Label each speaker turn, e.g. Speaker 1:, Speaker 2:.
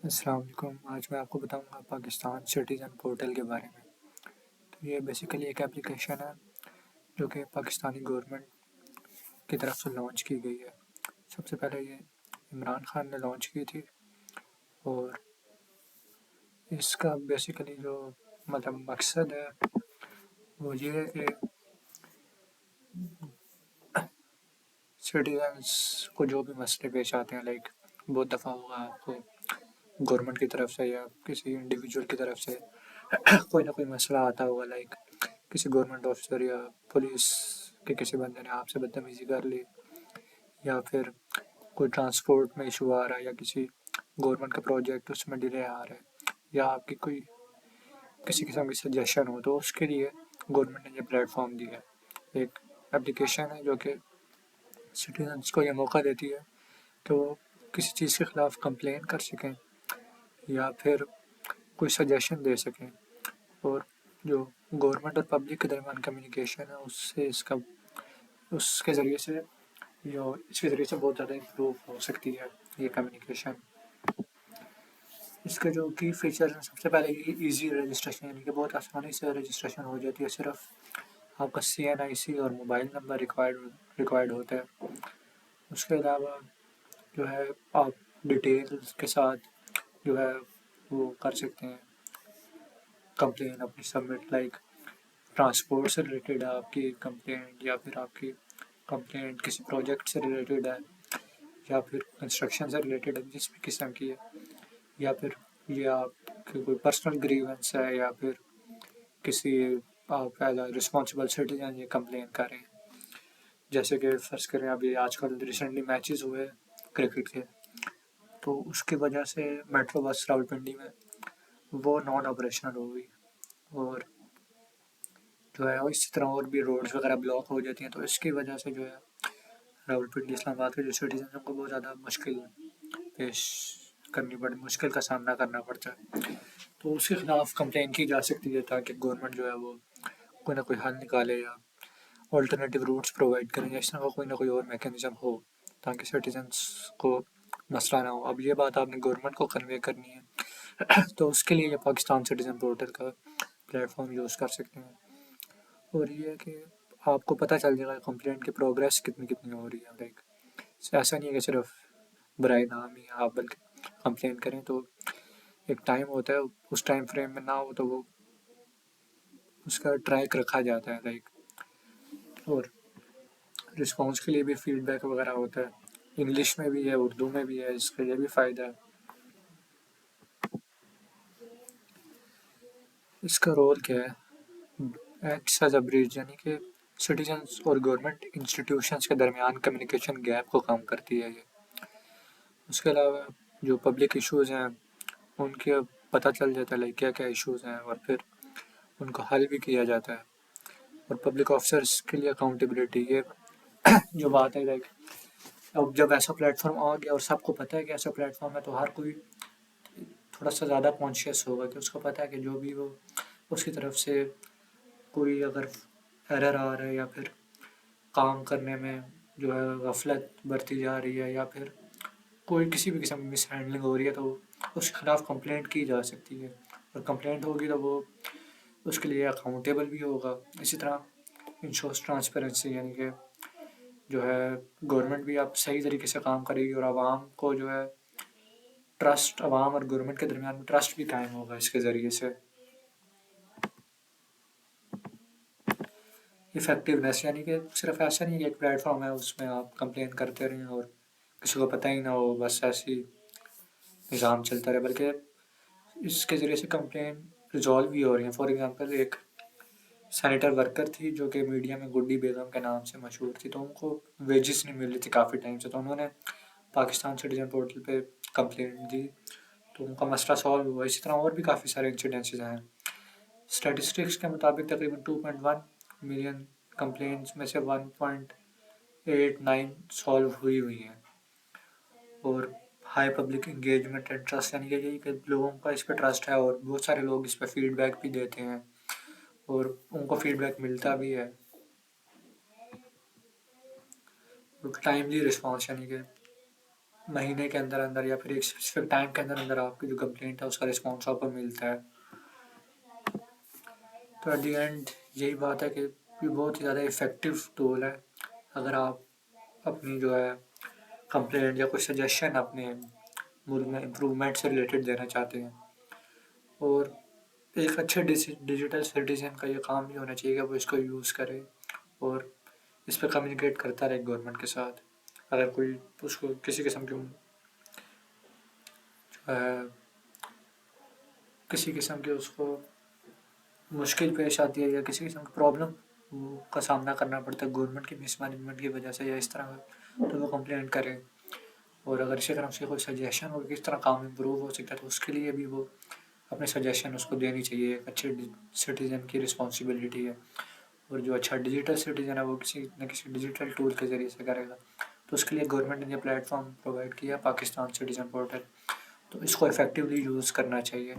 Speaker 1: السلام علیکم۔ آج میں آپ کو بتاؤں گا پاکستان سٹیزن پورٹل کے بارے میں۔ تو یہ بیسیکلی ایک اپلیکیشن ہے جو کہ پاکستانی گورنمنٹ کی طرف سے لانچ کی گئی ہے۔ سب سے پہلے یہ عمران خان نے لانچ کی تھی، اور اس کا بیسیکلی جو مقصد ہے وہ یہ ہے کہ سٹیزنس کو جو بھی مسئلے پیش آتے ہیں، لائک بہت دفعہ ہوگا آپ کو گورنمنٹ کی طرف سے یا کسی انڈیویجول کی طرف سے کوئی نہ کوئی مسئلہ آتا ہوگا، لائک کسی گورنمنٹ آفیسر یا پولیس کے کسی بندے نے آپ سے بدتمیزی کر لی، یا پھر کوئی ٹرانسپورٹ میں ایشو آ رہا ہے، یا کسی گورنمنٹ کا پروجیکٹ اس میں ڈیلے آ رہا ہے، یا آپ کی کوئی کسی قسم کی سجیشن ہو، تو اس کے لیے گورنمنٹ نے یہ پلیٹ فارم دی ہے۔ ایک اپلیکیشن ہے جو کہ سٹیزنس کو یہ موقع دیتی ہے کہ وہ کسی چیز کے خلاف کمپلین کر سکیں یا پھر کوئی سجیشن دے سکیں، اور جو گورنمنٹ اور پبلک کے درمیان کمیونیکیشن ہے اس کے ذریعے سے بہت زیادہ امپروو ہو سکتی ہے یہ کمیونیکیشن۔ اس کے جو کی فیچر ہیں، سب سے پہلے یہ ایزی رجسٹریشن، یعنی کہ بہت آسانی سے رجسٹریشن ہو جاتی ہے۔ صرف آپ کا CNIC اور موبائل نمبر ریکوائرڈ ہوتا ہے۔ اس کے علاوہ جو ہے آپ ڈیٹیلز کے ساتھ جو ہے وہ کر سکتے ہیں کمپلین اپنی سبمٹ، لائک ٹرانسپورٹ سے ریلیٹڈ ہے آپ کی کمپلینٹ، یا پھر آپ کی کمپلینٹ کسی پروجیکٹ سے ریلیٹڈ ہے، یا پھر کنسٹرکشن سے ریلیٹڈ ہے، جس بھی قسم کی ہے، یا پھر یہ آپ کی کوئی پرسنل گریونس ہے، یا پھر کسی آپ ایز اے رسپانسبل سٹیزن یہ کمپلین کریں۔ جیسے کہ فرض کریں ابھی آج کل ریسنٹلی میچز ہوئے کرکٹ کے، تو اس کی وجہ سے میٹرو بس راولپنڈی میں وہ نان آپریشنل ہو گئی، اور جو ہے اسی طرح اور بھی روڈز وغیرہ بلاک ہو جاتی ہیں، تو اس کی وجہ سے جو ہے راولپنڈی اسلام آباد کے جو سٹیزن کو بہت زیادہ مشکل کا سامنا کرنا پڑتا ہے۔ تو اس کے خلاف کمپلین کی جا سکتی ہے، تاکہ گورنمنٹ جو ہے وہ کوئی نہ کوئی حل نکالے یا آلٹرنیٹیو روٹس پرووائڈ کریں، یا اس طرح کا کوئی نہ کوئی اور میکینزم ہو تاکہ سٹیزنس کو مسئلہ نہ ہو۔ اب یہ بات آپ نے گورنمنٹ کو کنوے کرنی ہے تو اس کے لیے یہ پاکستان سٹیزن پورٹل کا پلیٹ فارم یوز کر سکتے ہیں، اور یہ ہے کہ آپ کو پتہ چل جائے گا کمپلینٹ کی پروگریس کتنی ہو رہی ہے۔ لائک ایسا نہیں ہے کہ صرف برائے نام ہی آپ بلکہ کمپلین کریں تو ایک ٹائم ہوتا ہے، اس ٹائم فریم میں نہ ہو تو وہ اس کا ٹریک رکھا جاتا ہے، لائک، اور رسپانس کے لیے بھی فیڈ بیک وغیرہ ہوتا ہے، انگلش میں بھی ہے، اردو میں بھی ہے، اس کا یہ بھی فائدہ ہے۔ اس کا رول کیا ہے؟ ایکٹس ایز اے برج، یعنی کہ سٹیزنس اور گورنمنٹ انسٹیٹیوشنس کے درمیان کمیونیکیشن گیپ کو کم کرتی ہے یہ۔ اس کے علاوہ جو پبلک ایشوز ہیں ان کے پتہ چل جاتا ہے، لائک کیا کیا ایشوز ہیں، اور پھر ان کو حل بھی کیا جاتا ہے۔ اور پبلک آفیسرس کے لیے اکاؤنٹیبلٹی، یہ جو بات ہے، لائک اب جب ایسا پلیٹ فارم آ گیا اور سب کو پتہ ہے کہ ایسا پلیٹ فارم ہے، تو ہر کوئی تھوڑا سا زیادہ کانشیس ہوگا کہ اس کو پتہ ہے کہ جو بھی وہ اس کی طرف سے کوئی اگر ایرر آ رہا ہے، یا پھر کام کرنے میں جو ہے غفلت برتی جا رہی ہے، یا پھر کوئی کسی بھی قسم کی مس ہینڈلنگ ہو رہی ہے، تو اس کے خلاف کمپلینٹ کی جا سکتی ہے، اور کمپلینٹ ہوگی تو وہ اس کے لیے اکاؤنٹیبل بھی ہوگا۔ اسی طرح انشورس ٹرانسپیرنسی، یعنی کہ جو ہے گورنمنٹ بھی اب صحیح طریقے سے کام کرے گی، اور عوام کو جو ہے عوام اور گورنمنٹ کے درمیان میں ٹرسٹ بھی قائم ہوگا اس کے ذریعے سے۔ افیکٹونیس، یعنی کہ صرف ایسا نہیں کہ ایک پلیٹ فارم ہے اس میں آپ کمپلین کرتے رہیں اور کسی کو پتہ ہی نہ ہو، بس ایسی نظام چلتا رہے، بلکہ اس کے ذریعے سے کمپلین ریزالو بھی ہو رہی ہیں۔ فار ایگزامپل ایک سینیٹر ورکر تھی جو کہ میڈیا میں گڈی بیگم کے نام سے مشہور تھی، تو ان کو ویجز نہیں مل رہی تھی کافی ٹائم سے، تو انہوں نے پاکستان سٹیزن پورٹل پہ کمپلینٹ دی، تو ان کا مسئلہ سالو ہوا۔ اسی طرح اور بھی کافی سارے انسیڈنسز ہیں۔ اسٹیٹسٹکس کے مطابق تقریباً 2.1 ملین کمپلینٹس میں سے 1.89 سالو ہوئی ہیں، اور high public engagement and trust, یعنی کہ یہی کہ لوگوں کا اس پہ ٹرسٹ ہے، اور بہت سارے لوگ اس پہ فیڈ بیک بھی دیتے ہیں، اور ان کو فیڈ بیک ملتا بھی ہے۔ ٹائملی رسپانس، یعنی کہ مہینے کے اندر اندر یا پھر ایک اسپیسیفک ٹائم کے اندر اندر آپ کی جو کمپلینٹ ہے اس کا رسپانس آپ کو ملتا ہے. تو ایٹ دی اینڈ یہی بات ہے کہ یہ بہت ہی زیادہ افیکٹو ٹول ہے. اگر آپ اپنی جو ہے کمپلینٹ یا کوئی سجیشن اپنے ملک میں امپرومنٹ سے ریلیٹڈ دینا چاہتے ہیں، اور ایک اچھے ڈیجیٹل سٹیزن کا یہ کام بھی ہونا چاہیے کہ وہ اس کو یوز کرے اور اس پہ کمیونیکیٹ کرتا رہے گورنمنٹ کے ساتھ. اگر کوئی اس کو کسی قسم کی جو ہے کسی قسم کے اس کو مشکل پیش آتی ہے یا کسی قسم کی پرابلم کا سامنا کرنا پڑتا ہے گورنمنٹ کی مس مینجمنٹ کی وجہ سے یا اس طرح کا، تو وہ کمپلینٹ کرے. اور اگر اسی طرح سے کوئی سجیشن ہو کہ کس طرح کام امپروو ہو سکتا ہے تو اس کے لیے بھی وہ اپنے سجیشن اس کو دینی چاہیے. ایک اچھے سٹیزن کی رسپانسبلٹی ہے. اور جو اچھا ڈیجیٹل سٹیزن ہے وہ کسی نہ کسی ڈیجیٹل ٹول کے ذریعے سے کرے گا. تو اس کے لیے گورنمنٹ نے یہ پلیٹ فارم پرووائڈ کیا پاکستان سٹیزن پورٹل، تو اس کو افیکٹولی یوز کرنا چاہیے.